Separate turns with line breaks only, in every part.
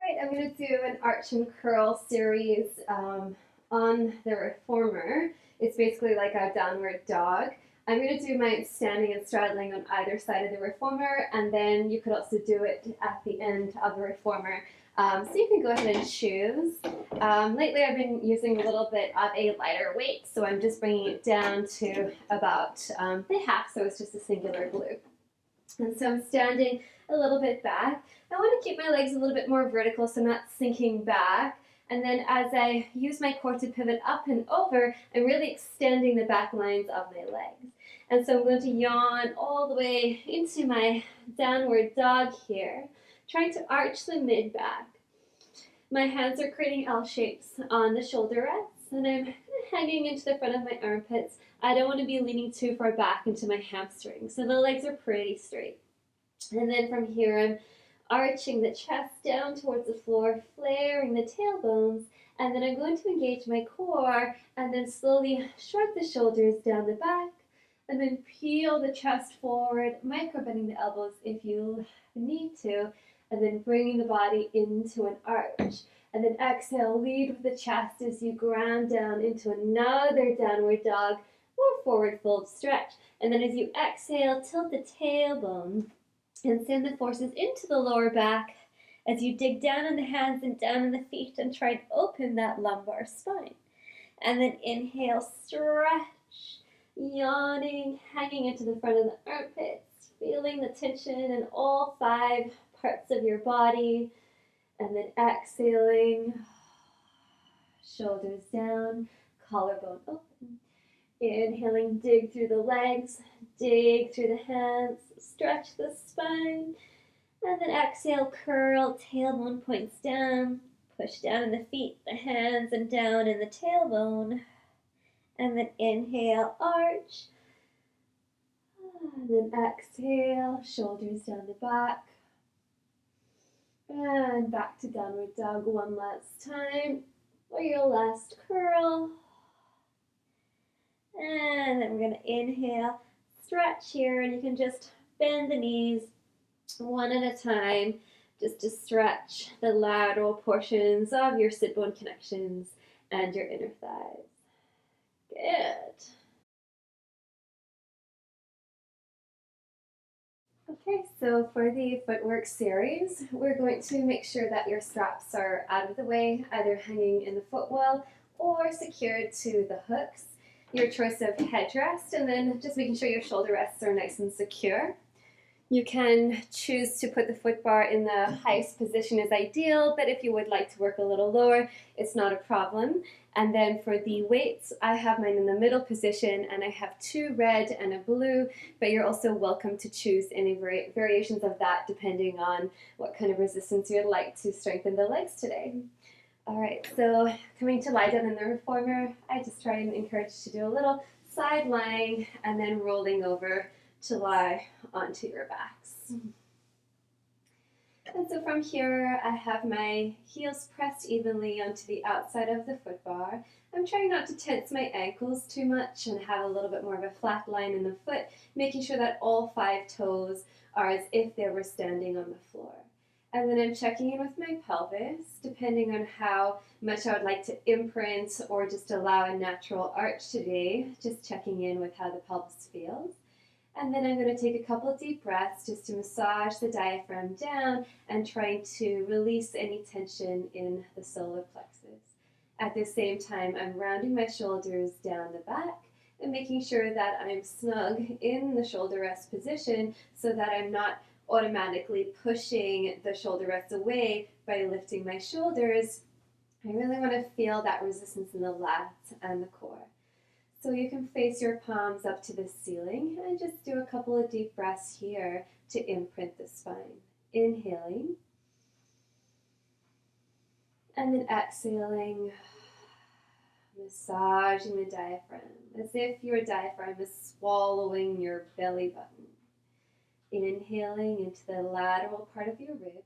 right, I'm going to do an arch and curl series on the reformer. It's basically like a downward dog. I'm going to do my standing and straddling on either side of the reformer, and then you could also do it at the end of the reformer. So you can go ahead and choose. Lately I've been using a little bit of a lighter weight, so I'm just bringing it down to about the half, so it's just a singular glute. And so I'm standing a little bit back. I want to keep my legs a little bit more vertical so I'm not sinking back. And then as I use my core to pivot up and over, I'm really extending the back lines of my legs. And so I'm going to yawn all the way into my downward dog here, trying to arch the mid-back. My hands are creating L shapes on the shoulder rests, and I'm hanging into the front of my armpits. I don't want to be leaning too far back into my hamstrings, so the legs are pretty straight. And then from here, I'm arching the chest down towards the floor, flaring the tailbones, and then I'm going to engage my core and then slowly shrug the shoulders down the back, and then peel the chest forward, micro-bending the elbows if you need to, and then bringing the body into an arch. And then exhale, lead with the chest as you ground down into another downward dog or forward fold stretch. And then as you exhale, tilt the tailbone and send the forces into the lower back as you dig down on the hands and down on the feet and try and open that lumbar spine. And then inhale, stretch, yawning, hanging into the front of the armpits, feeling the tension in all 5 parts of your body. And then exhaling, shoulders down, collarbone open. Inhaling, dig through the legs, dig through the hands, stretch the spine. And then exhale, curl, tailbone points down, push down in the feet, the hands, and down in the tailbone. And then inhale, arch. And then exhale, shoulders down the back. And back to downward dog one last time for your last curl. And then we're going to inhale, stretch here, and you can just bend the knees one at a time just to stretch the lateral portions of your sit bone connections and your inner thighs. Good. Okay, so for the footwork series, we're going to make sure that your straps are out of the way, either hanging in the footwell or secured to the hooks. Your choice of headrest, and then just making sure your shoulder rests are nice and secure. You can choose to put the foot bar in the highest position is ideal, but if you would like to work a little lower, it's not a problem. And then for the weights, I have mine in the middle position, and I have 2 red and a blue, but you're also welcome to choose any variations of that depending on what kind of resistance you'd like to strengthen the legs today. All right, so coming to lie down in the reformer, I just try and encourage you to do a little side lying and then rolling over to lie onto your backs. And so from here, I have my heels pressed evenly onto the outside of the foot bar. I'm trying not to tense my ankles too much and have a little bit more of a flat line in the foot, making sure that all 5 toes are as if they were standing on the floor. And then I'm checking in with my pelvis, depending on how much I would like to imprint or just allow a natural arch today, just checking in with how the pelvis feels. And then I'm going to take a couple of deep breaths just to massage the diaphragm down and trying to release any tension in the solar plexus. At the same time, I'm rounding my shoulders down the back and making sure that I'm snug in the shoulder rest position so that I'm not automatically pushing the shoulder rest away by lifting my shoulders. I really want to feel that resistance in the lats and the core. So you can face your palms up to the ceiling and just do a couple of deep breaths here to imprint the spine. Inhaling and then exhaling, massaging the diaphragm as if your diaphragm is swallowing your belly button. Inhaling into the lateral part of your ribs,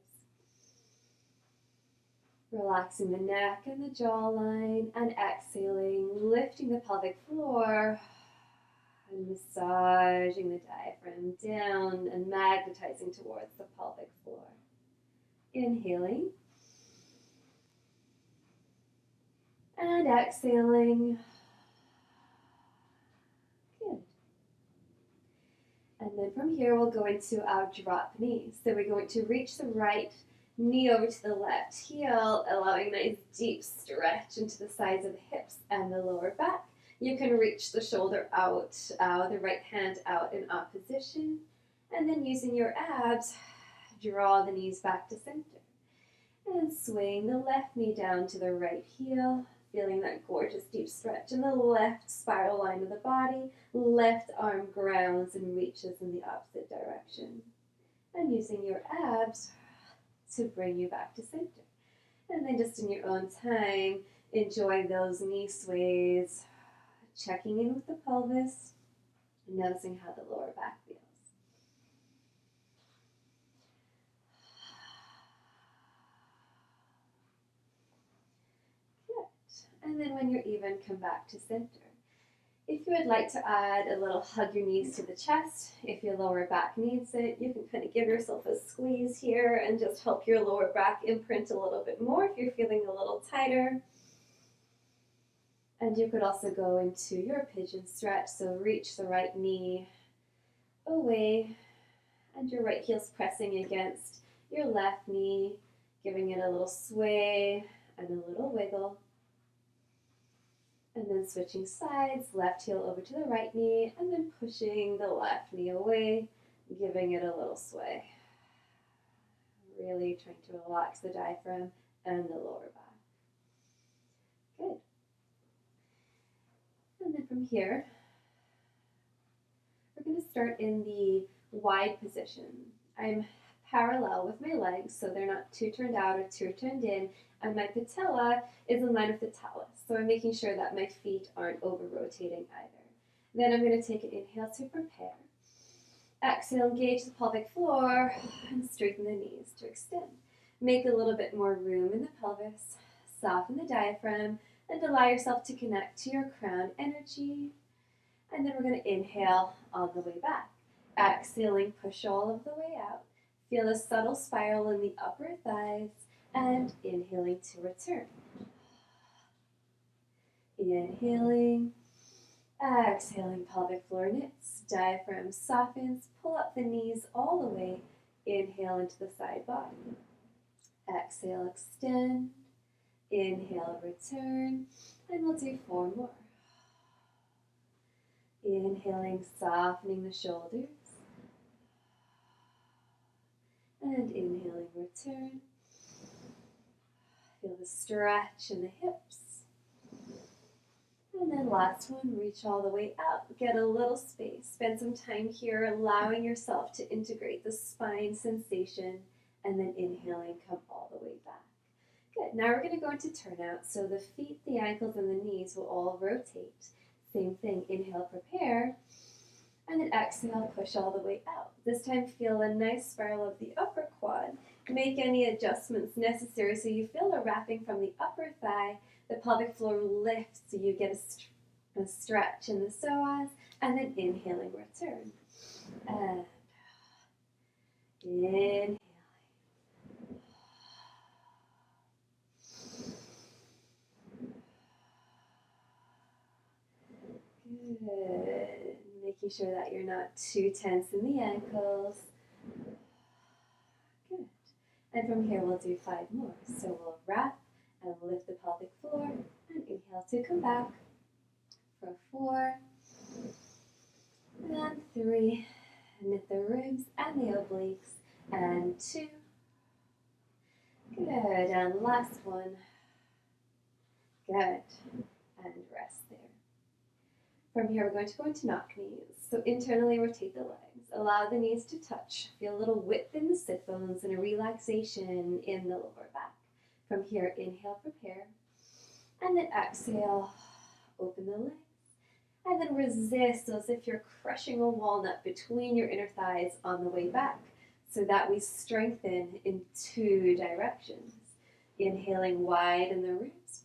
relaxing the neck and the jawline, and exhaling, lifting the pelvic floor and massaging the diaphragm down and magnetizing towards the pelvic floor. Inhaling And exhaling. Good. And then from here, we'll go into our drop knees. So we're going to reach the right knee over to the left heel, allowing a nice deep stretch into the sides of the hips and the lower back. You can reach the shoulder out, the right hand out in opposition. And then using your abs, draw the knees back to center. And swing the left knee down to the right heel, feeling that gorgeous deep stretch in the left spiral line of the body. Left arm grounds and reaches in the opposite direction. And using your abs to bring you back to center. And then just in your own time, enjoy those knee sways, checking in with the pelvis, and noticing how the lower back feels. Good. And then when you're even, come back to center. If you would like to add a little hug your knees to the chest, if your lower back needs it, you can kind of give yourself a squeeze here and just help your lower back imprint a little bit more if you're feeling a little tighter. And you could also go into your pigeon stretch, so reach the right knee away and your right heel's pressing against your left knee, giving it a little sway and a little wiggle. And then switching sides, left heel over to the right knee, and then pushing the left knee away, giving it a little sway. Really trying to relax the diaphragm and the lower back. Good. And then from here, we're going to start in the wide position. I'm parallel with my legs, so they're not too turned out or too turned in, and my patella is in line with the talus. So I'm making sure that my feet aren't over-rotating either. Then I'm going to take an inhale to prepare. Exhale, engage the pelvic floor, and straighten the knees to extend. Make a little bit more room in the pelvis, soften the diaphragm, and allow yourself to connect to your crown energy. And then we're going to inhale on the way back. Exhaling, push all of the way out. Feel a subtle spiral in the upper thighs, and inhaling to return. Inhaling, exhaling, pelvic floor knits, diaphragm softens, pull up the knees all the way, inhale into the side body. Exhale, extend, inhale, return, and we'll do 4 more. Inhaling, softening the shoulders, and inhaling, return. Feel the stretch in the hips. And then last one, reach all the way up. Get a little space. Spend some time here allowing yourself to integrate the spine sensation, and then inhaling, come all the way back. Good. Now we're going to go into turnout. So the feet, the ankles, and the knees will all rotate. Same thing. Inhale, prepare. And then exhale, push all the way out. This time feel a nice spiral of the upper quad. Make any adjustments necessary so you feel a wrapping from the upper thigh. The pelvic floor lifts so you get a stretch in the psoas, and then inhaling, return. And inhaling. Good. Making sure that you're not too tense in the ankles. Good. And from here we'll do 5 more. So we'll wrap and lift the pelvic floor, and inhale to come back for 4, and 3, knit the ribs and the obliques, and 2, good, and last one, good, and rest there. From here we're going to go into knock knees, so internally rotate the legs, allow the knees to touch, feel a little width in the sit bones and a relaxation in the lower back. From here, inhale, prepare, and then exhale, open the legs, and then resist as if you're crushing a walnut between your inner thighs on the way back, so that we strengthen in 2 directions. Inhaling, widen the ribs,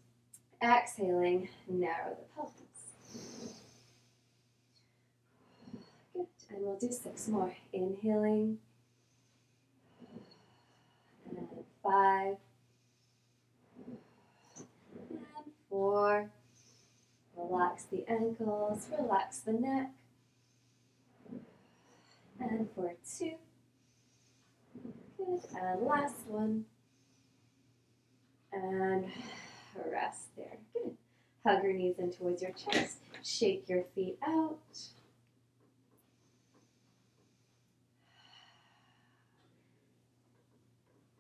exhaling, narrow the pelvis. Good, and we'll do 6 more. Inhaling, and 5, and 4. Relax the ankles, relax the neck. And for 2. Good. And last one. And rest there. Good. Hug your knees in towards your chest. Shake your feet out.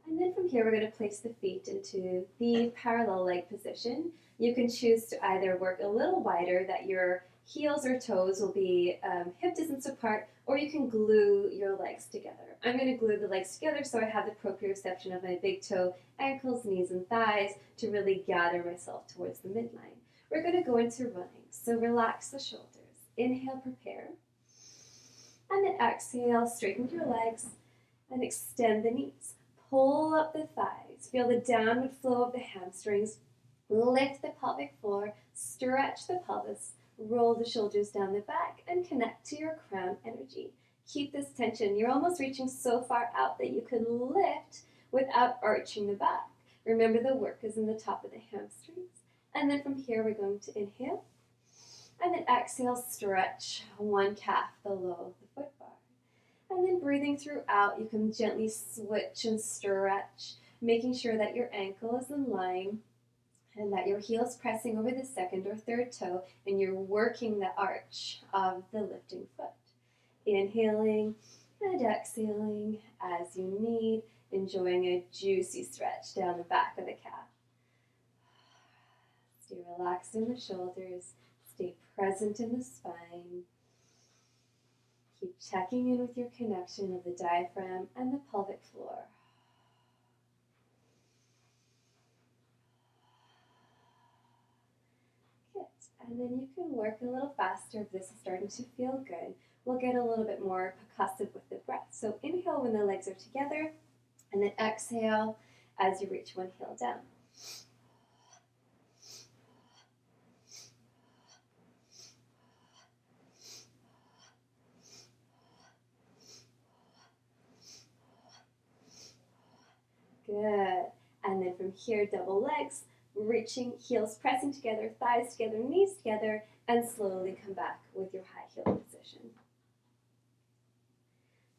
And then from here, we're going to place the feet into the parallel leg position. You can choose to either work a little wider, that your heels or toes will be hip distance apart, or you can glue your legs together. I'm going to glue the legs together so I have the proprioception of my big toe, ankles, knees, and thighs to really gather myself towards the midline. We're going to go into running, so relax the shoulders. Inhale, prepare. And then exhale, straighten your legs and extend the knees. Pull up the thighs. Feel the downward flow of the hamstrings. Lift the pelvic floor. Stretch the pelvis. Roll the shoulders down the back and connect to your crown energy. Keep this tension. You're almost reaching so far out that you can lift without arching the back. Remember, the work is in the top of the hamstrings. And then from here, we're going to inhale. And then exhale, stretch one calf below the foot bar. And then breathing throughout, you can gently switch and stretch, making sure that your ankle is in line and that your heel is pressing over the second or third toe and you're working the arch of the lifting foot. Inhaling and exhaling as you need, enjoying a juicy stretch down the back of the calf. Stay relaxed in the shoulders, stay present in the spine. Keep checking in with your connection of the diaphragm and the pelvic floor. Good. And then you can work a little faster if this is starting to feel good. We'll get a little bit more percussive with the breath. So inhale when the legs are together, and then exhale as you reach one heel down. Good. And then from here, double legs, reaching, heels pressing together, thighs together, knees together, and slowly come back with your high heel position.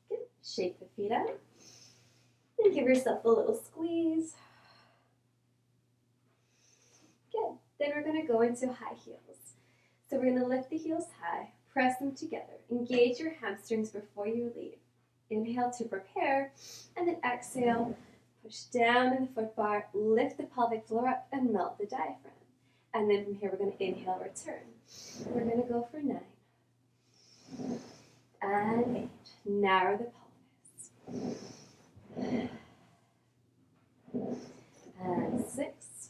Good. Shake the feet out. And give yourself a little squeeze. Good. Then we're going to go into high heels. So we're going to lift the heels high, press them together, engage your hamstrings before you leave. Inhale to prepare, and then exhale. Push down in the foot bar, lift the pelvic floor up, and melt the diaphragm. And then from here, we're going to inhale, return. We're going to go for 9. And 8. Narrow the pelvis. And 6.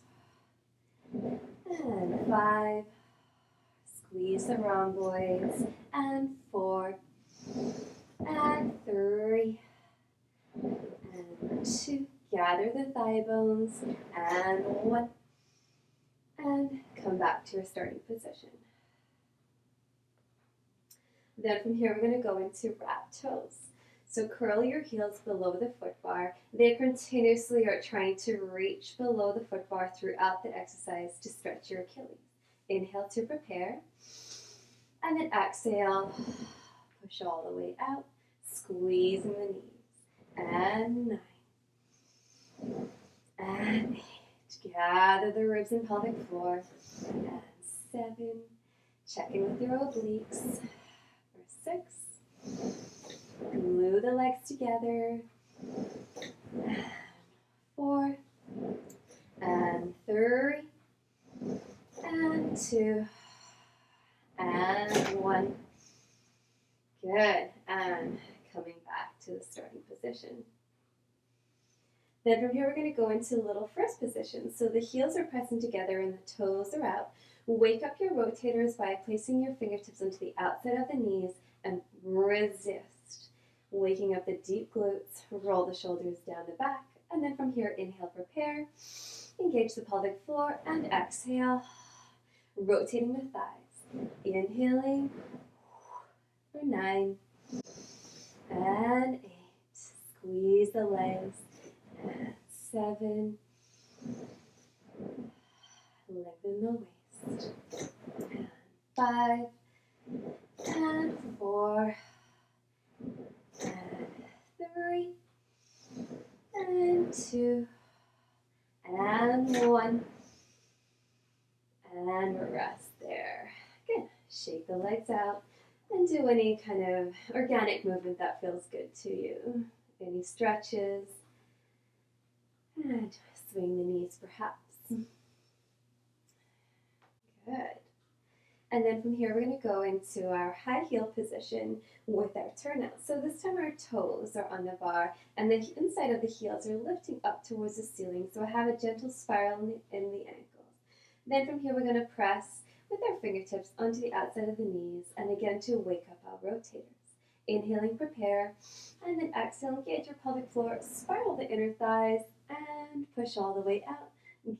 And 5. Squeeze the rhomboids. And 4. And 3. And 2. Gather the thigh bones, and 1, and come back to your starting position. Then from here, we're going to go into wrap toes. So curl your heels below the foot bar. They continuously are trying to reach below the foot bar throughout the exercise to stretch your Achilles. Inhale to prepare, and then exhale, push all the way out, squeeze in the knees, and 9. And 8. Gather the ribs and pelvic floor. And 7. Check in with your obliques. For 6. Glue the legs together. And 4. And 3. And 2. And 1. Good. And coming back to the starting position. Then from here, we're going to go into little first position. So the heels are pressing together and the toes are out. Wake up your rotators by placing your fingertips onto the outside of the knees and resist. Waking up the deep glutes, roll the shoulders down the back. And then from here, inhale, prepare. Engage the pelvic floor and exhale. Rotating the thighs. Inhaling for 9 and 8. Squeeze the legs. And 7, lengthen the waist. And 5, and 4, and 3, and 2, and 1, and rest there. Good. Shake the legs out and do any kind of organic movement that feels good to you. Any stretches, and swing the knees perhaps. Good. And then from here, we're going to go into our high heel position with our turnout. So this time our toes are on the bar and the inside of the heels are lifting up towards the ceiling. So I have a gentle spiral in the ankles. Then from here, we're going to press with our fingertips onto the outside of the knees. And again, to wake up our rotators. Inhaling, prepare. And then exhale, engage your pelvic floor, spiral the inner thighs, and push all the way out.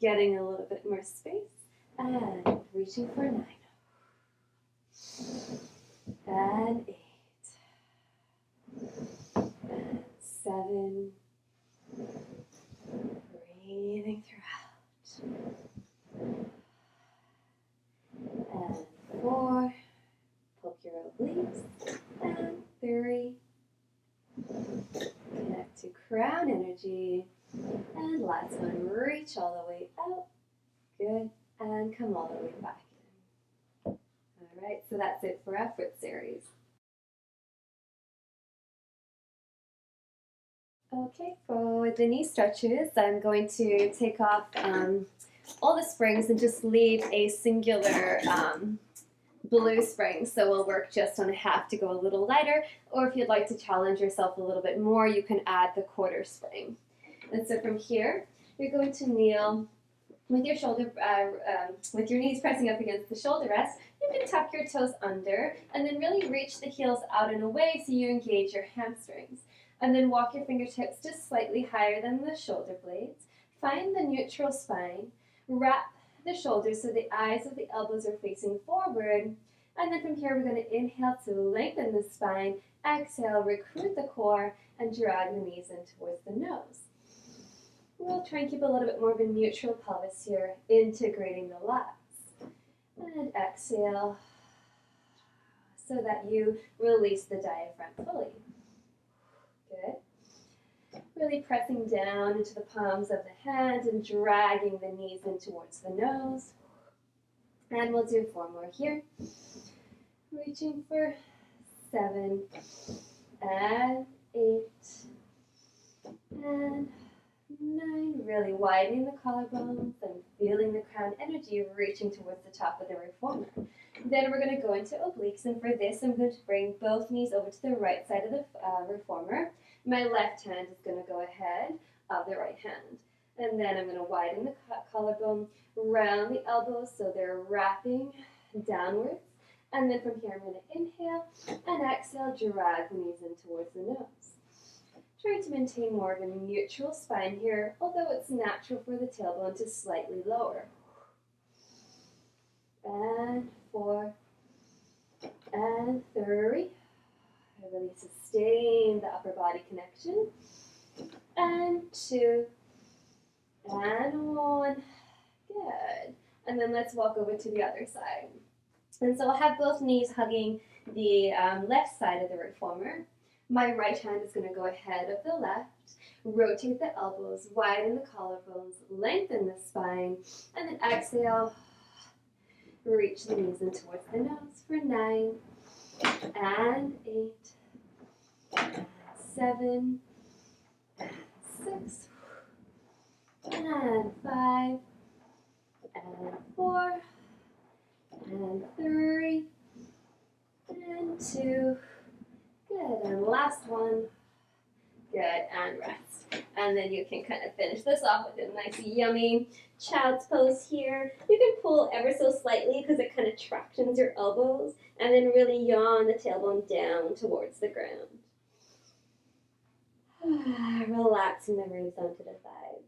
Getting a little bit more space. And reaching for 9. And 8. And 7. Breathing throughout. And 4. Poke your obliques. And 3. Connect to crown energy. And last one, reach all the way out. Good. And come all the way back in. All right, so that's it for our foot series. Okay, for the knee stretches, I'm going to take off all the springs and just leave a singular blue spring. So we'll work just on a half to go a little lighter, or if you'd like to challenge yourself a little bit more, you can add the quarter spring. And so from here, you're going to kneel with your with your knees pressing up against the shoulder rest. You can tuck your toes under and then really reach the heels out and away so you engage your hamstrings. And then walk your fingertips just slightly higher than the shoulder blades. Find the neutral spine. Wrap the shoulders so the eyes of the elbows are facing forward. And then from here, we're going to inhale to lengthen the spine. Exhale, recruit the core, and drag the knees in towards the nose. We'll try and keep a little bit more of a neutral pelvis here, integrating the lats. And exhale so that you release the diaphragm fully. Good. Really pressing down into the palms of the hands and dragging the knees in towards the nose. And we'll do 4 more here. Reaching for 7 and 8 and 9, really widening the collarbones and feeling the crown energy reaching towards the top of the reformer. Then we're going to go into obliques, and for this I'm going to bring both knees over to the right side of the reformer. My left hand is going to go ahead of the right hand. And then I'm going to widen the collarbone, round the elbows so they're wrapping downwards. And then from here I'm going to inhale and exhale, drag the knees in towards the nose. Trying to maintain more of a neutral spine here, although it's natural for the tailbone to slightly lower. And 4, and 3. I really sustain the upper body connection. And 2, and 1. Good. And then let's walk over to the other side. And so I'll have both knees hugging the left side of the reformer. My right hand is going to go ahead of the left, rotate the elbows, widen the collarbones, lengthen the spine, and then exhale, reach the knees in towards the nose for 9, and 8, and 7, and 6, and 5, and 4, and 3, and 2, good, and last one, good, and rest. And then you can kind of finish this off with a nice yummy child's pose here. You can pull ever so slightly because it kind of tractions your elbows, and then really yawn the tailbone down towards the ground. Relaxing the ribs onto the thighs.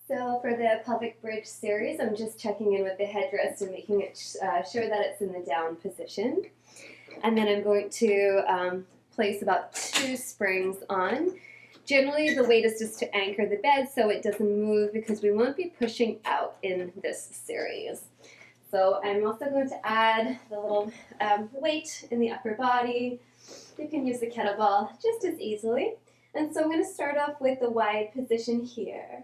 So for the pelvic bridge series, I'm just checking in with the headrest and making it sure that it's in the down position. And then I'm going to place about 2 springs on. Generally, the weight is just to anchor the bed so it doesn't move because we won't be pushing out in this series. So I'm also going to add the little weight in the upper body. You can use the kettlebell just as easily. And so I'm going to start off with the wide position here.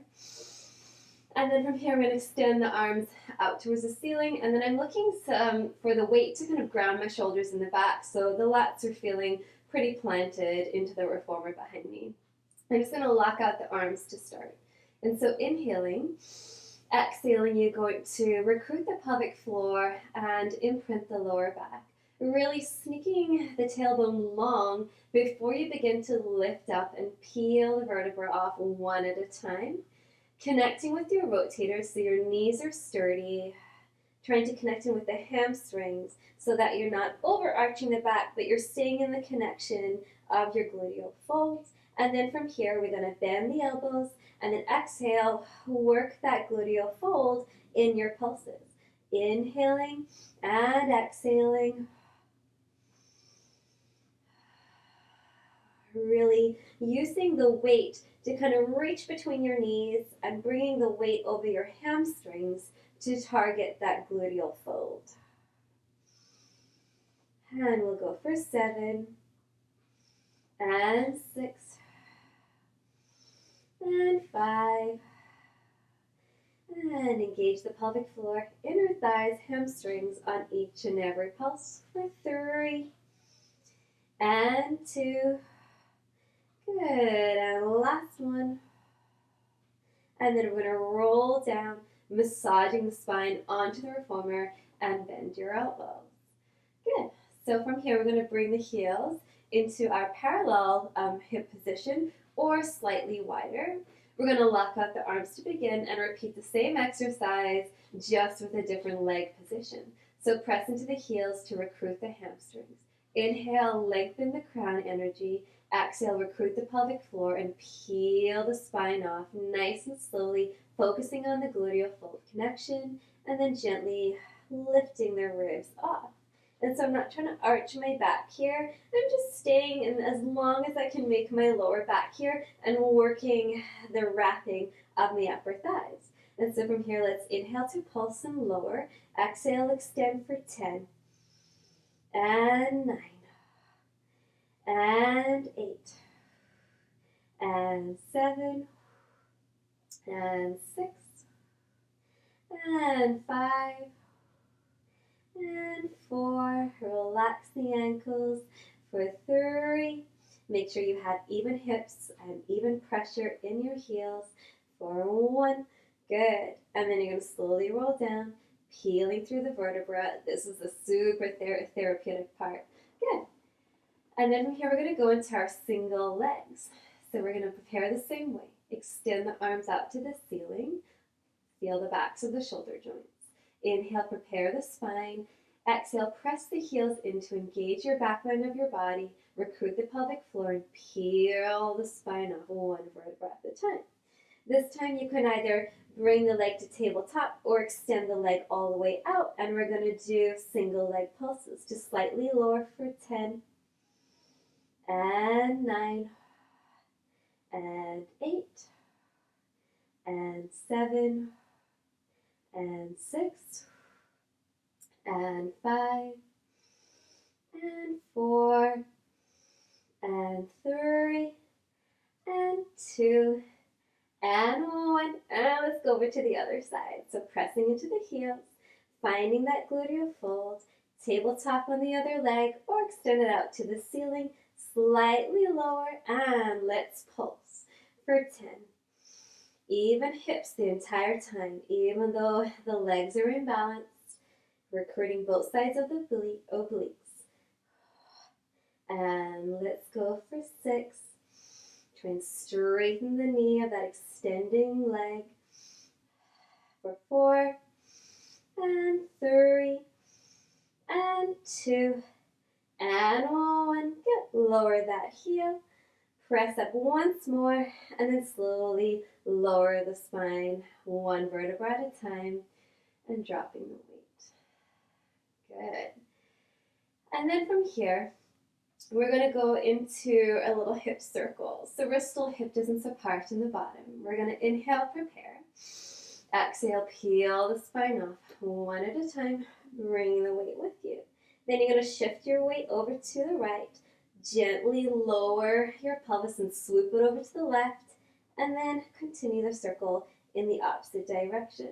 And then from here, I'm going to extend the arms out towards the ceiling. And then I'm looking for the weight to kind of ground my shoulders in the back so the lats are feeling pretty planted into the reformer behind me. I'm just going to lock out the arms to start. And so inhaling, exhaling, you're going to recruit the pelvic floor and imprint the lower back. Really sneaking the tailbone long before you begin to lift up and peel the vertebra off one at a time. Connecting with your rotators so your knees are sturdy. Trying to connect in with the hamstrings so that you're not overarching the back, but you're staying in the connection of your gluteal folds. And then from here, we're going to bend the elbows and then exhale, work that gluteal fold in your pulses. Inhaling and exhaling. Really using the weight to kind of reach between your knees and bringing the weight over your hamstrings to target that gluteal fold. And we'll go for 7 and 6 and 5 and engage the pelvic floor, inner thighs, hamstrings on each and every pulse for 3 and 2. Good, and last one. And then we're going to roll down, massaging the spine onto the reformer and bend your elbows. Good. So from here, we're going to bring the heels into our parallel hip position or slightly wider. We're going to lock out the arms to begin and repeat the same exercise just with a different leg position. So press into the heels to recruit the hamstrings. Inhale, lengthen the crown energy. Exhale, recruit the pelvic floor and peel the spine off nice and slowly, focusing on the gluteal fold connection and then gently lifting the ribs off. And so I'm not trying to arch my back here. I'm just staying in as long as I can make my lower back here and working the wrapping of my upper thighs. And so from here, let's inhale to pulse and lower. Exhale, extend for 10 and 9. And 8, and 7, and 6, and 5, and 4. Relax the ankles for 3. Make sure you have even hips and even pressure in your heels for 1. Good. And then you're going to slowly roll down, peeling through the vertebra. This is the super therapeutic part. Good. And then from here, we're going to go into our single legs. So we're going to prepare the same way. Extend the arms out to the ceiling. Feel the backs of the shoulder joints. Inhale, prepare the spine. Exhale, press the heels in to engage your backbone of your body. Recruit the pelvic floor and peel the spine off one vertebra at a time. This time you can either bring the leg to tabletop or extend the leg all the way out. And we're going to do single leg pulses. Just slightly lower for 10. And 9, and 8, and 7, and 6, and 5, and 4, and 3, and 2, and 1, and let's go over to the other side. So pressing into the heels, finding that gluteal fold, tabletop on the other leg, or extend it out to the ceiling, slightly lower, and let's pulse for 10. Even hips the entire time, even though the legs are imbalanced, recruiting both sides of the obliques. And let's go for 6. Try and straighten the knee of that extending leg. For 4, and 3, and 2, and 1. Good. Lower that heel. Press up once more, and then slowly lower the spine, one vertebra at a time, and dropping the weight. Good. And then from here, We're going to go into a little hip circle. So we're still hip distance apart in the bottom. We're going to inhale, prepare. Exhale, peel the spine off one at a time, bringing the weight with you. Then you're going to shift your weight over to the right, gently lower your pelvis and swoop it over to the left, and then continue the circle in the opposite direction.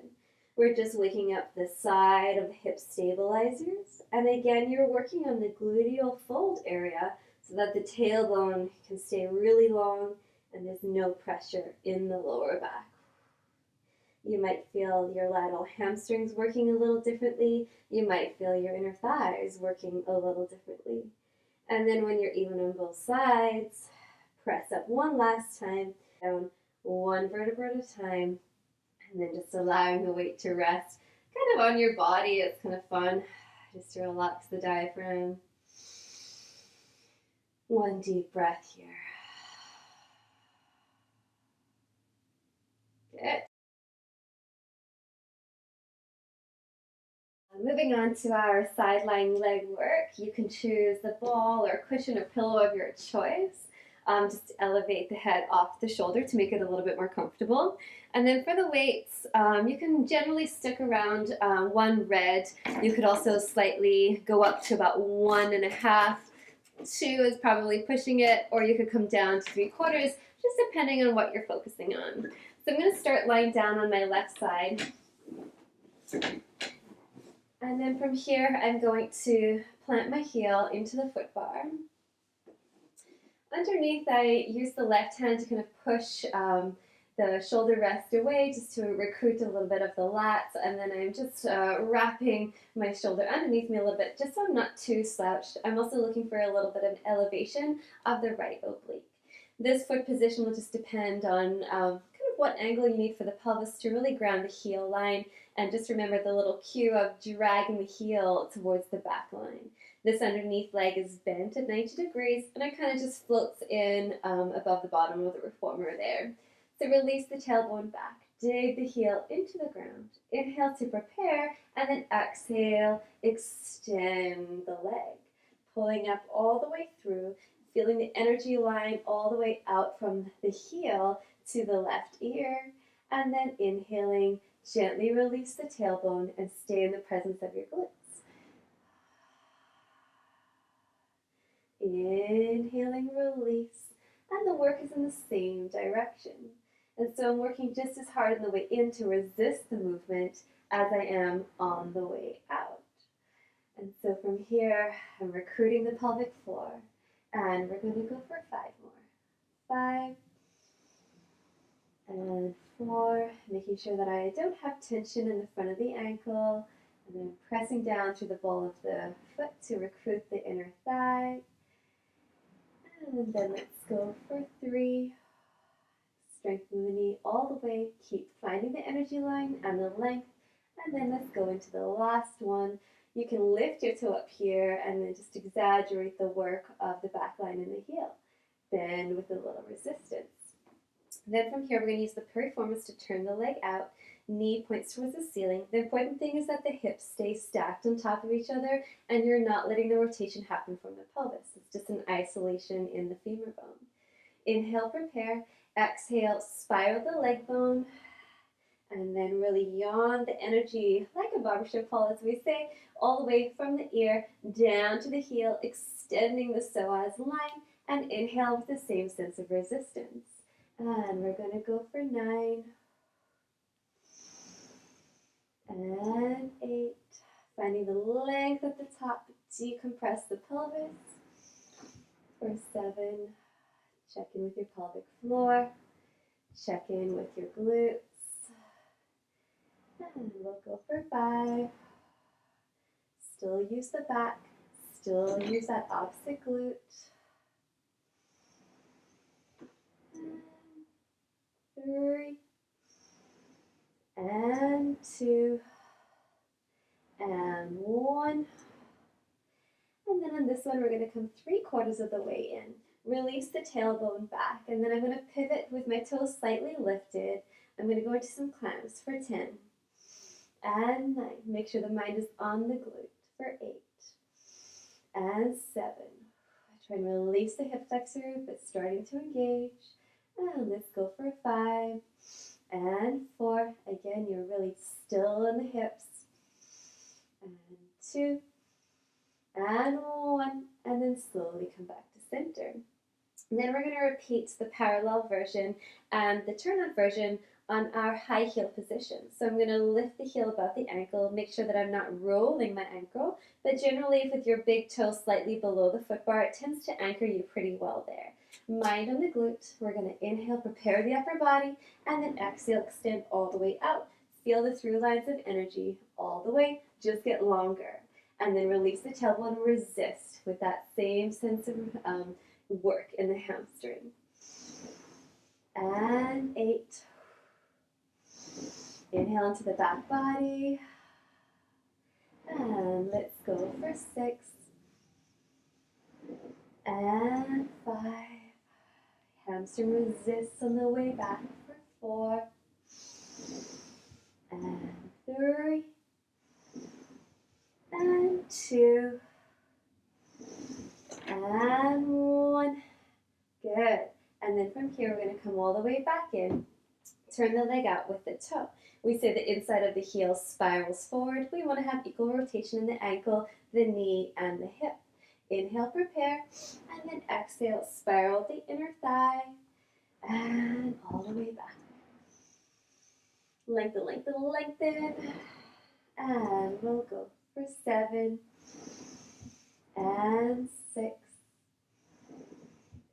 We're just waking up the side of the hip stabilizers. And again, you're working on the gluteal fold area so that the tailbone can stay really long and there's no pressure in the lower back. You might feel your lateral hamstrings working a little differently. You might feel your inner thighs working a little differently. And then when you're even on both sides, press up one last time, down one vertebra at a time, and then just allowing the weight to rest kind of on your body. It's kind of fun just to relax the diaphragm. One deep breath here. Good. Moving on to our side lying leg work, you can choose the ball or cushion or pillow of your choice. Just to elevate the head off the shoulder to make it a little bit more comfortable. And then for the weights, you can generally stick around one red. You could also slightly go up to about 1.5. 2 is probably pushing it, or you could come down to 3/4, just depending on what you're focusing on. So I'm going to start lying down on my left side. And then from here, I'm going to plant my heel into the foot bar. Underneath, I use the left hand to kind of push the shoulder rest away just to recruit a little bit of the lats, and then I'm just wrapping my shoulder underneath me a little bit just so I'm not too slouched. I'm also looking for a little bit of an elevation of the right oblique. This foot position will just depend on kind of what angle you need for the pelvis to really ground the heel line, and just remember the little cue of dragging the heel towards the back line. This underneath leg is bent at 90 degrees, and it kind of just floats in above the bottom of the reformer there. So release the tailbone back, dig the heel into the ground, inhale to prepare, and then exhale, extend the leg, pulling up all the way through, feeling the energy line all the way out from the heel to the left ear, and then inhaling, gently release the tailbone and stay in the presence of your glutes. Inhaling, release, and the work is in the same direction. And so I'm working just as hard on the way in to resist the movement as I am on the way out. And so from here, I'm recruiting the pelvic floor, and we're going to go for 5 more. 5 and 4, making sure that I don't have tension in the front of the ankle, and then pressing down through the ball of the foot to recruit the inner thigh. And then let's go for 3. Strengthen the knee all the way. Keep finding the energy line and the length. And then let's go into the last one. You can lift your toe up here and then just exaggerate the work of the back line and the heel. Bend with a little resistance. Then from here, we're going to use the piriformis to turn the leg out. Knee points towards the ceiling. The important thing is that the hips stay stacked on top of each other and you're not letting the rotation happen from the pelvis. It's just an isolation in the femur bone. Inhale, prepare. Exhale, spiral the leg bone. And then really yawn the energy, like a barbershop pole as we say, all the way from the ear down to the heel, extending the psoas line, and inhale with the same sense of resistance. And we're going to go for 9 and 8. Finding the length at the top, decompress the pelvis. For 7, check in with your pelvic floor. Check in with your glutes. And we'll go for 5. Still use the back. Still use that opposite glute. And 3. And 2. And 1. And then on this one, we're going to come 3/4 of the way in. Release the tailbone back. And then I'm going to pivot with my toes slightly lifted. I'm going to go into some clamps for 10. And 9. Make sure the mind is on the glute for 8. And 7. Try and release the hip flexor, but starting to engage. And let's go for 5 and 4. Again, you're really still in the hips. And 2 and 1, and then slowly come back to center. And then we're going to repeat the parallel version and the turn-out version on our high heel position. So I'm going to lift the heel above the ankle, make sure that I'm not rolling my ankle, but generally with your big toe slightly below the foot bar, it tends to anchor you pretty well there. Mind on the glute. We're going to inhale, prepare the upper body, and then exhale, extend all the way out. Feel the through lines of energy all the way, just get longer. And then release the tailbone, resist with that same sense of work in the hamstring. And 8. Inhale into the back body. And let's go for 6. And 5. Hamstring resists on the way back for 4. And 3. And 2. And 1. Good. And then from here, we're going to come all the way back in. Turn the leg out with the toe. We say the inside of the heel spirals forward. We want to have equal rotation in the ankle, the knee, and the hip. Inhale, prepare, and then exhale, spiral the inner thigh, and all the way back. Lengthen, lengthen, lengthen, and we'll go for 7, and 6,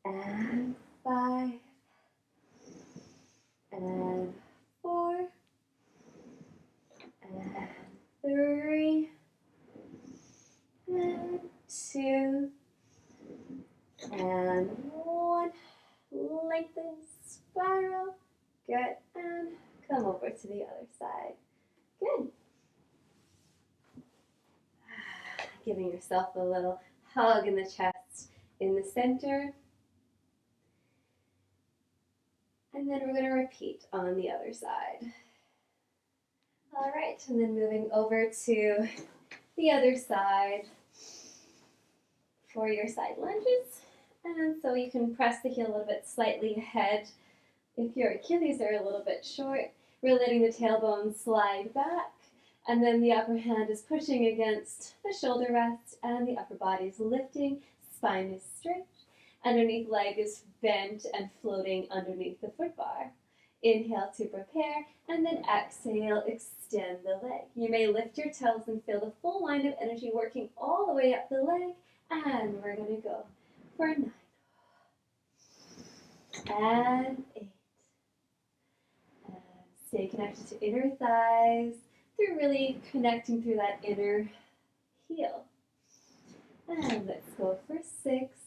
and 5, and 4, and 3, and 2, and 1. Lengthen, spiral. Good. And come over to the other side. Good. Giving yourself a little hug in the chest in the center. And then we're going to repeat on the other side. All right, and then moving over to the other side for your side lunges. And so you can press the heel a little bit slightly ahead. If your Achilles are a little bit short, we're letting the tailbone slide back. And then the upper hand is pushing against the shoulder rest and the upper body is lifting. Spine is straight. Underneath leg is bent and floating underneath the foot bar. Inhale to prepare, and then exhale, extend the leg. You may lift your toes and feel the full line of energy working all the way up the leg. And we're going to go for 9. And 8. And stay connected to inner thighs. Through really connecting through that inner heel. And let's go for 6.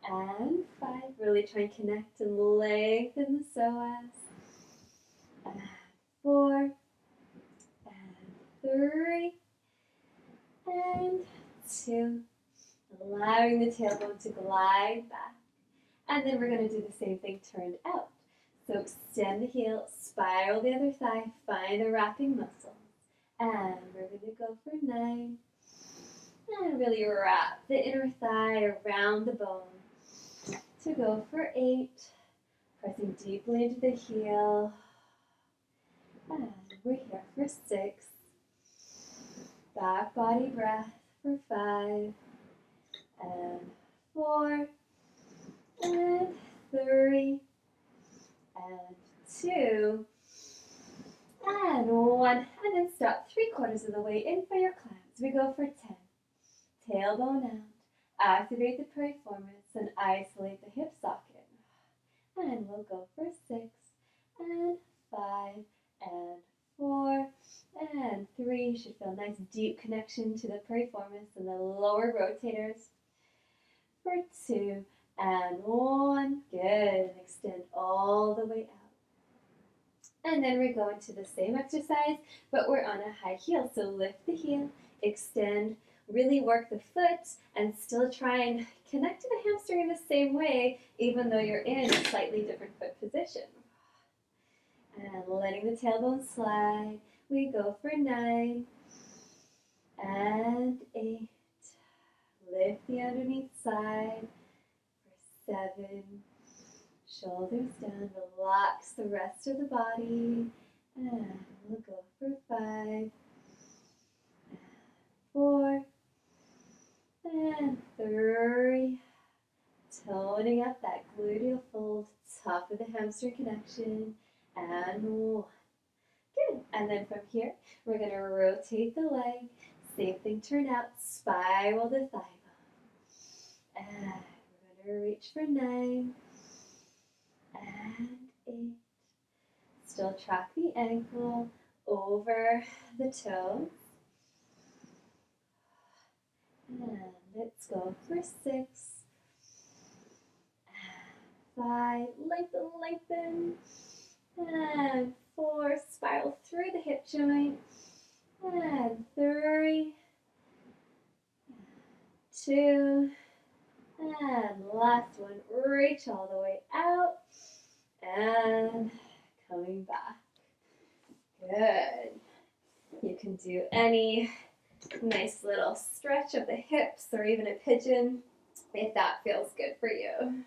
And 5. Really try and connect and lengthen the psoas. And 4. And 3. And 2. Allowing the tailbone to glide back. And then we're going to do the same thing turned out. So extend the heel, spiral the other thigh, find the wrapping muscle. And we're going to go for 9. And really wrap the inner thigh around the bone. To go for 8. Pressing deeply into the heel. And we're here for 6. Back body breath for 5. And 4. And 3. And 2, and 1, and then stop 3/4 of the way in for your clamps. We go for 10. Tailbone out, activate the piriformis, and isolate the hip socket. And we'll go for 6, and 5, and 4, and 3. You should feel a nice deep connection to the piriformis and the lower rotators. For 2, and 1. Good. Extend all the way out. And then we're going to the same exercise, but we're on a high heel. So lift the heel, extend, really work the foot, and still try and connect to the hamstring in the same way, even though you're in a slightly different foot position. And letting the tailbone slide. We go for 9 and 8. Lift the underneath side for 7. Shoulders down, relax the rest of the body. And we'll go for 5, 4, and 3. Toning up that gluteal fold, top of the hamstring connection, and 1. Good. And then from here, we're going to rotate the leg. Same thing, turn out, spiral the thigh bone. And we're going to reach for 9, and 8. Still track the ankle over the toes. And let's go for 6, 5, lengthen, and 4, spiral through the hip joint, and 3, 2, and last one, reach all the way out, and coming back. Good. You can do any nice little stretch of the hips or even a pigeon if that feels good for you.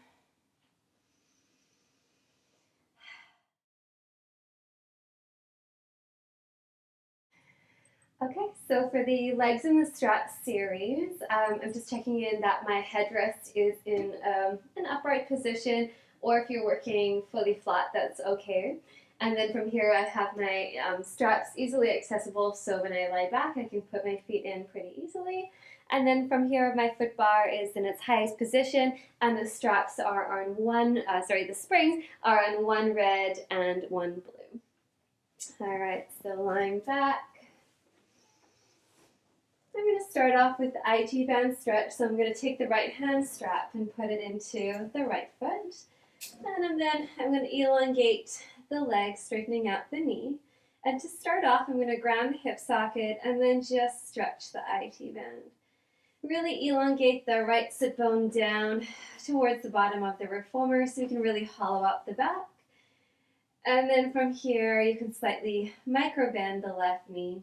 Okay, so for the legs in the strap series, I'm just checking in that my headrest is in an upright position, or if you're working fully flat, that's okay. And then from here, I have my straps easily accessible, so when I lie back, I can put my feet in pretty easily. And then from here, my foot bar is in its highest position, and the straps are on the springs are on 1 red and 1 blue. All right, so lying back. I'm going to start off with the IT band stretch, so I'm going to take the right hand strap and put it into the right foot. And then I'm going to elongate the leg, straightening out the knee. And to start off, I'm going to ground the hip socket and then just stretch the IT band. Really elongate the right sit bone down towards the bottom of the reformer so you can really hollow out the back. And then from here, you can slightly micro bend the left knee.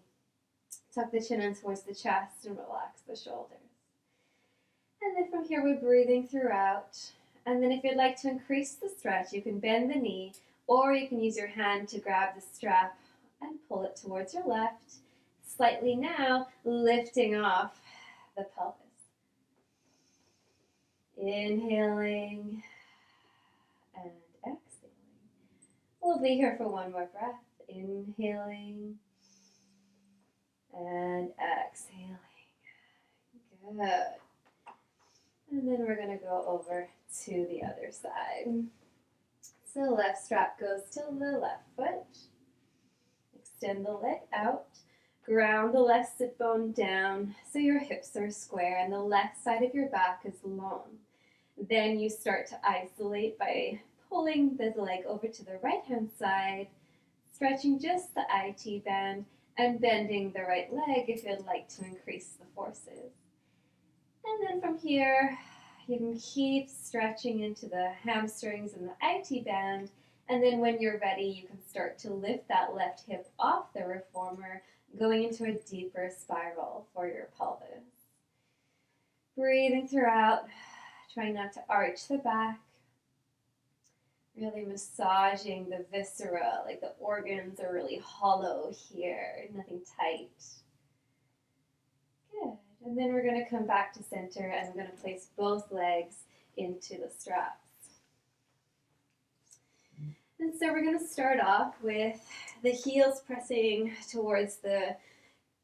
Tuck the chin in towards the chest and relax the shoulders. And then from here, we're breathing throughout. And then if you'd like to increase the stretch, you can bend the knee, or you can use your hand to grab the strap and pull it towards your left. Slightly now, lifting off the pelvis. Inhaling and exhaling. We'll be here for one more breath. Inhaling and exhaling. Good. And then we're going to go over to the other side. So the left strap goes to the left foot. Extend the leg out. Ground the left sit bone down so your hips are square and the left side of your back is long. Then you start to isolate by pulling the leg over to the right hand side, stretching just the IT band, and bending the right leg if you'd like to increase the forces. And then from here, you can keep stretching into the hamstrings and the IT band, and then when you're ready, you can start to lift that left hip off the reformer, going into a deeper spiral for your pelvis. Breathing throughout, trying not to arch the back. Really massaging the viscera, like the organs are really hollow here, nothing tight. Good. And then we're going to come back to center and I'm going to place both legs into the straps. And so we're going to start off with the heels pressing towards the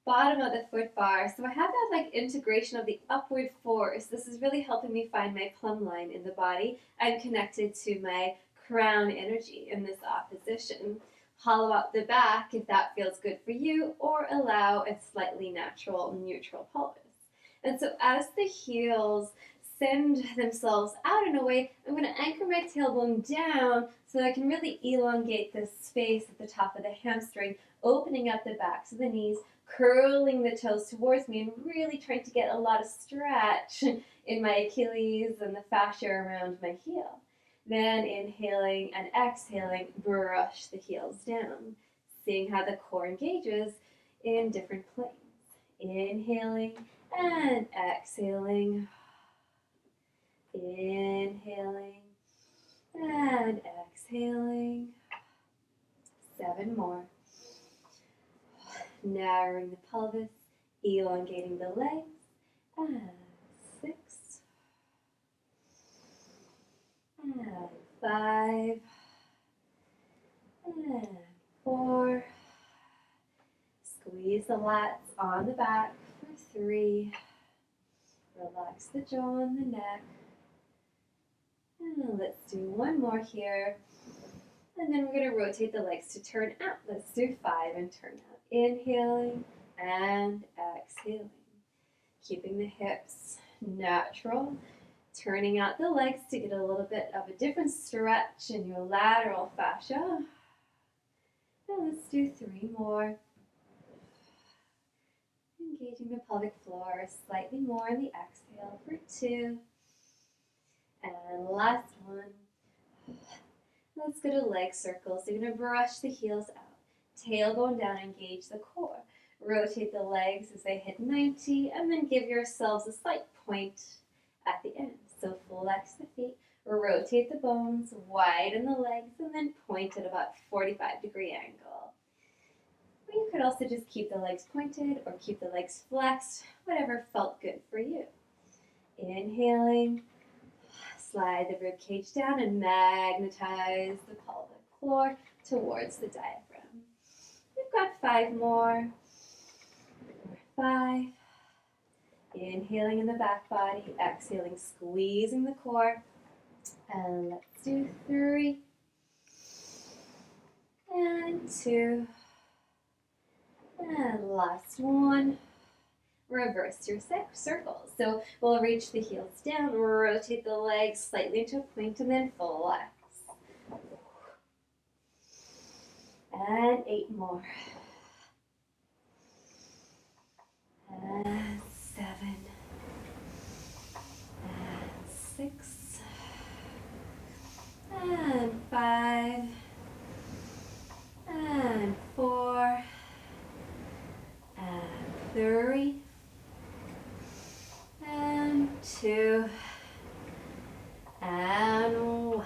bottom of the foot bar. So I have that like integration of the upward force. This is really helping me find my plumb line in the body. I'm connected to my crown energy in this opposition. Hollow out the back if that feels good for you, or allow a slightly natural neutral pelvis. And so as the heels send themselves out in a way, I'm going to anchor my tailbone down so that I can really elongate this space at the top of the hamstring, opening up the backs of the knees, curling the toes towards me, and really trying to get a lot of stretch in my Achilles and the fascia around my heel. Then inhaling and exhaling, brush the heels down, seeing how the core engages in different planes. Inhaling and exhaling. Inhaling and exhaling. 7 more. Narrowing the pelvis, elongating the legs. And 6. And 5. And 4. Squeeze the lats on the back for 3. Relax the jaw and the neck. And let's do 1 more here. And then we're going to rotate the legs to turn out. Let's do 5 and turn out. Inhaling and exhaling. Keeping the hips natural. Turning out the legs to get a little bit of a different stretch in your lateral fascia. And let's do 3 more. Engaging the pelvic floor slightly more in the exhale for 2. And last one. Let's go to leg circles. You're going to brush the heels out. Tailbone down, engage the core. Rotate the legs as they hit 90, and then give yourselves a slight point at the end. So flex the feet, rotate the bones, widen the legs, and then point at about 45-degree angle. Or you could also just keep the legs pointed or keep the legs flexed, whatever felt good for you. Inhaling, slide the rib cage down and magnetize the pelvic floor towards the diaphragm. We've got 5 more. 5. Inhaling in the back body, exhaling, squeezing the core. And let's do 3. And 2. And last one. Reverse your circles. So we'll reach the heels down, rotate the legs slightly into a point, and then flex. And 8 more. And 7. And 6. And 5. And 4. And 3. And 2. And 1.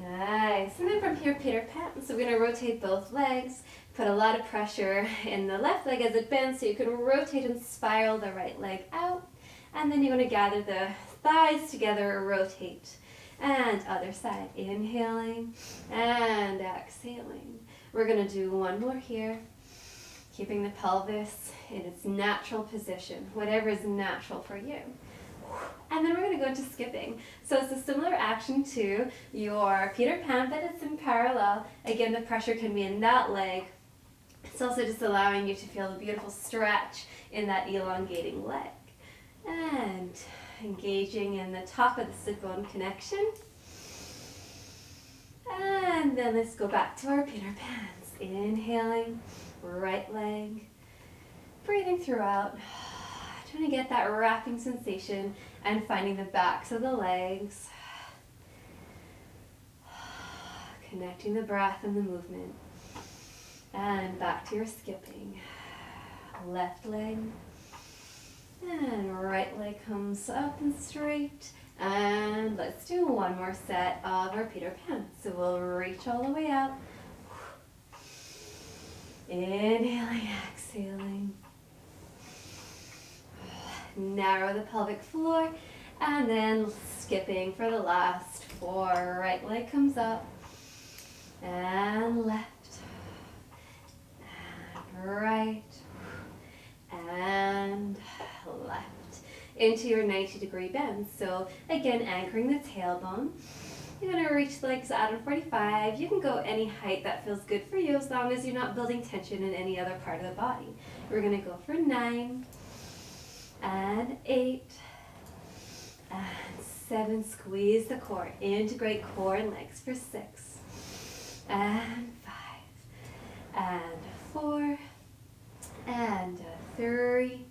Nice. And then from here, Peter Pan. So we're going to rotate both legs. Put a lot of pressure in the left leg as it bends, so you can rotate and spiral the right leg out. And then you're going to gather the thighs together, rotate. And other side. Inhaling and exhaling. We're going to do 1 more here. Keeping the pelvis in its natural position, whatever is natural for you. And then we're going to go into skipping. So it's a similar action to your Peter Pan, but it's in parallel. Again, the pressure can be in that leg. It's also just allowing you to feel the beautiful stretch in that elongating leg. And engaging in the top of the sit bone connection. And then let's go back to our Peter Pans. Inhaling, right leg. Breathing throughout. Trying to get that wrapping sensation and finding the backs of the legs. Connecting the breath and the movement. And back to your skipping. Left leg. And right leg comes up and straight. And let's do 1 more set of our Peter Pan. So we'll reach all the way out. Inhaling, exhaling. Narrow the pelvic floor. And then skipping for the last 4. Right leg comes up. And left. And right. And left. Into your 90-degree bend. So again, anchoring the tailbone. You're going to reach the legs out in 45. You can go any height that feels good for you as long as you're not building tension in any other part of the body. We're going to go for 9 and 8 and 7. Squeeze the core. Integrate core and legs for 6 and 5 and 4 and 3.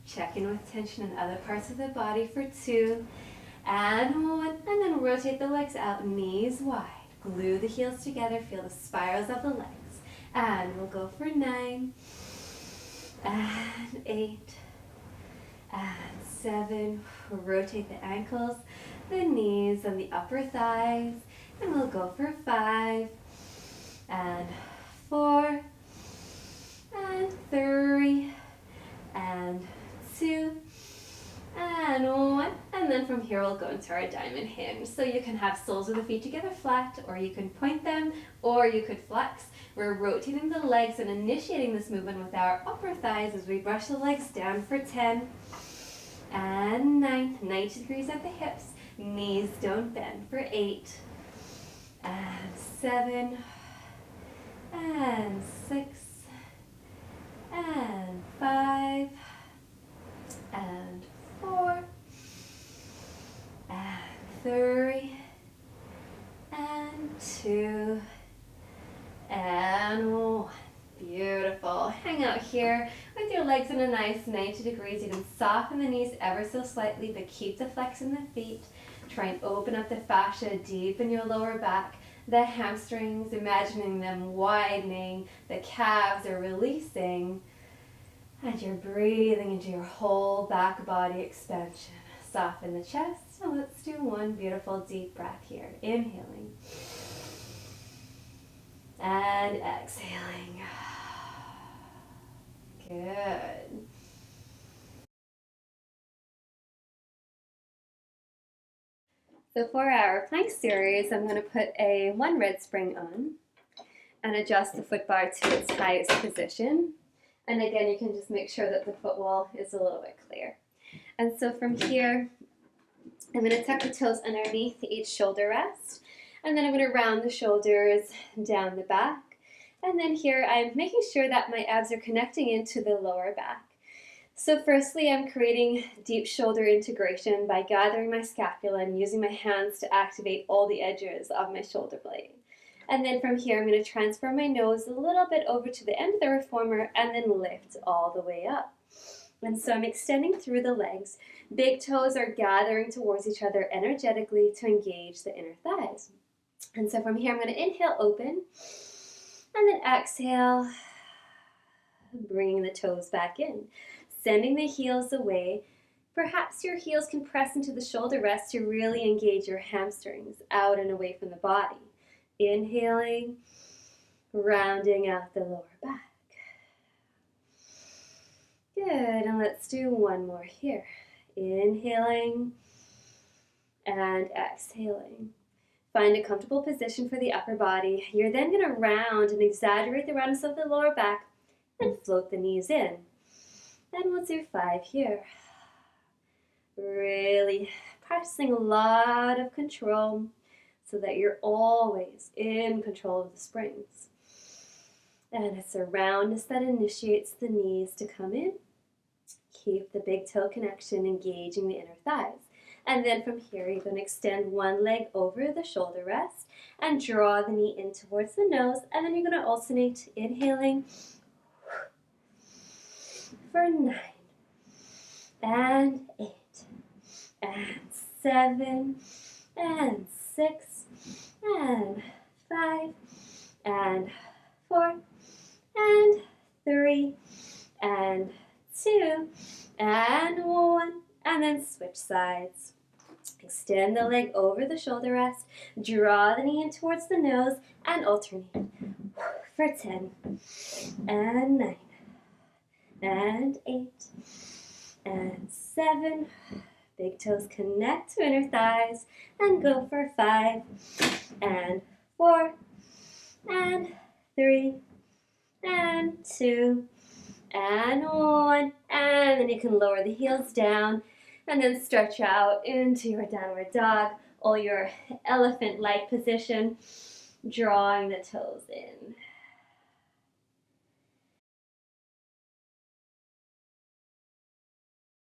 Check in with tension in other parts of the body for 2 and 1. And then rotate the legs out, knees wide. Glue the heels together, feel the spirals of the legs. And we'll go for 9 and and 8 and 7. Rotate the ankles, the knees, and the upper thighs. And we'll go for 5 and 4 and 3 and 2 and 1. And then from here we'll go into our diamond hinge. So you can have soles of the feet together flat, or you can point them, or you could flex. We're rotating the legs and initiating this movement with our upper thighs as we brush the legs down for 10 and 9. 90 degrees at the hips. Knees don't bend for 8 and 7 and 6 and 5 and 4 and 3 and 2 and 1. Beautiful. Hang out here with your legs in a nice 90 degrees. You can soften the knees ever so slightly, but keep the flex in the feet. Try and open up the fascia deep in your lower back. The hamstrings, imagining them widening. The calves are releasing. And you're breathing into your whole back body expansion. Soften the chest. So let's do one beautiful deep breath here. Inhaling. And exhaling. Good. So for our plank series, I'm going to put a 1 red spring on and adjust the foot bar to its highest position. And again, you can just make sure that the foot wall is a little bit clear. And so from here, I'm going to tuck the toes underneath each shoulder rest. And then I'm going to round the shoulders down the back. And then here, I'm making sure that my abs are connecting into the lower back. So firstly, I'm creating deep shoulder integration by gathering my scapula and using my hands to activate all the edges of my shoulder blade. And then from here, I'm going to transfer my nose a little bit over to the end of the reformer and then lift all the way up. And so I'm extending through the legs. Big toes are gathering towards each other energetically to engage the inner thighs. And so from here, I'm going to inhale, open, and then exhale, bringing the toes back in. Sending the heels away. Perhaps your heels can press into the shoulder rest to really engage your hamstrings out and away from the body. Inhaling, rounding out the lower back. Good, and let's do one more here. Inhaling and exhaling. Find a comfortable position for the upper body. You're then going to round and exaggerate the roundness of the lower back and float the knees in. And we'll do 5 here. Really practicing a lot of control so that you're always in control of the springs. And it's a roundness that initiates the knees to come in. Keep the big toe connection engaging the inner thighs. And then from here, you're going to extend one leg over the shoulder rest and draw the knee in towards the nose. And then you're going to alternate, inhaling for 9 and 8 and 7 and 6 and 5 and 4 and 3 and 2 and 1, and then switch sides. Extend the leg over the shoulder rest, draw the knee in towards the nose, and alternate for 10 and 9 and 8 and 7. Big toes connect to inner thighs and go for 5 and 4 and 3 and 2 and 1. And then you can lower the heels down and then stretch out into your downward dog or your elephant-like position, drawing the toes in.